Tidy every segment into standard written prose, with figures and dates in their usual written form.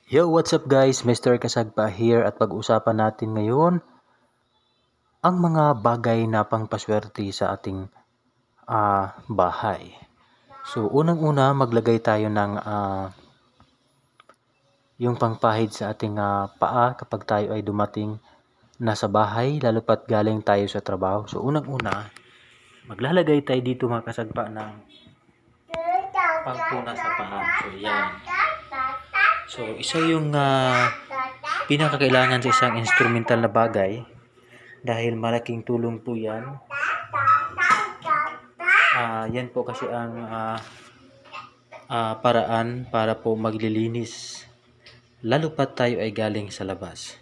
Yo, what's up guys? Mr. Kasagpa here at pag-usapan natin ngayon ang mga bagay na pangpaswerte sa ating bahay. So, unang-una maglagay tayo ng yung pangpahid sa ating paa kapag tayo ay dumating na sa bahay, lalo pat galing tayo sa trabaho. So, unang-una, maglalagay tayo dito mga kasagpa ng pangpuna sa paa. So, yan. So, isa yung pinakakailangan sa isang instrumental na bagay dahil malaking tulong po yan. Yan po kasi ang paraan para po maglilinis lalo pa tayo ay galing sa labas.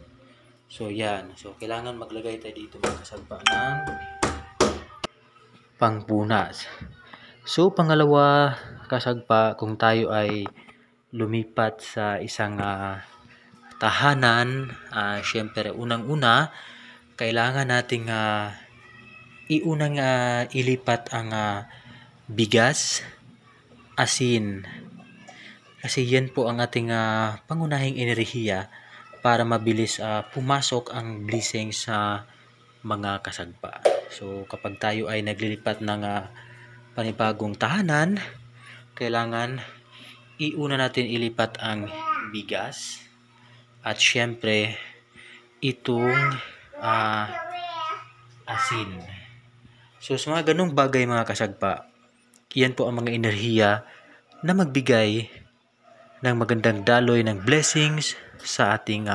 So, yan. So, kailangan maglagay tayo dito mga kasagpa ng pangpunas. So, pangalawa kasagpa, kung tayo ay lumipat sa isang tahanan, syempre unang-una kailangan nating iunang ilipat ang bigas, asin, kasi yan po ang ating pangunahing enerhiya para mabilis pumasok ang blessing sa mga kasagpa. So kapag tayo ay naglilipat ng panibagong tahanan, kailangan iuna natin ilipat ang bigas at syempre itong asin. So sa mga ganong bagay mga kasagpa, yan po ang mga enerhiya na magbigay ng magandang daloy ng blessings sa ating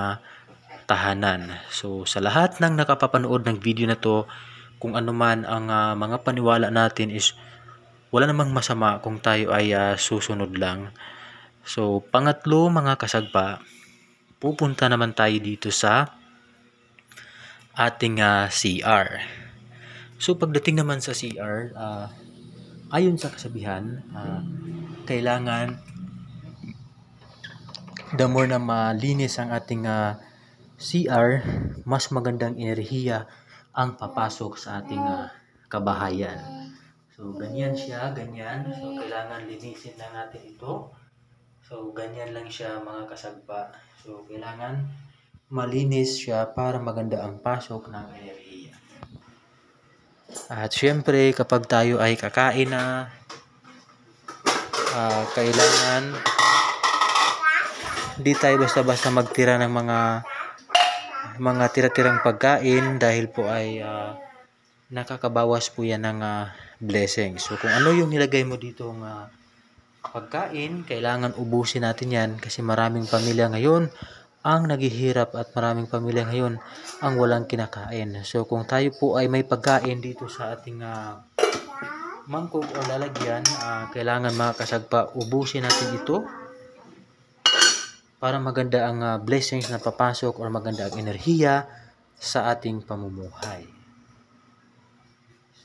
tahanan. So sa lahat ng nakapapanood ng video na to, kung ano man ang mga paniwala natin is wala namang masama kung tayo ay susunod lang. So pangatlo mga kasagpa, pupunta naman tayo dito sa ating CR. So pagdating naman sa CR, ayon sa kasabihan, kailangan the more na malinis ang ating CR, mas magandang enerhiya ang papasok sa ating kabahayan. So ganyan siya, ganyan. So kailangan linisin lang natin ito. So ganyan lang siya mga kasagpa. So kailangan malinis siya para maganda ang pasok ng enerhiya. At syempre kapag tayo ay kakain na, kailangan di tayo basta-basta magtira ng mga tira-tirang pagkain dahil po ay nakakabawas po yan ng blessing. So kung ano yung nilagay mo dito pagkain, kailangan ubusin natin yan kasi maraming pamilya ngayon ang naghihirap at maraming pamilya ngayon ang walang kinakain. So kung tayo po ay may pagkain dito sa ating mangkok o lalagyan, kailangan mga kasagpa ubusin natin ito para maganda ang blessings na papasok o maganda ang enerhiya sa ating pamumuhay.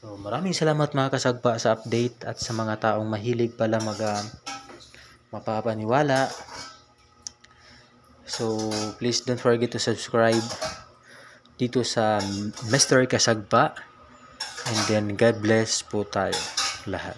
So maraming salamat mga kasagpa sa update at sa mga taong mahilig pala mapapaniwala. So please don't forget to subscribe dito sa Mr. Kasagpa, and then God bless po tayo lahat.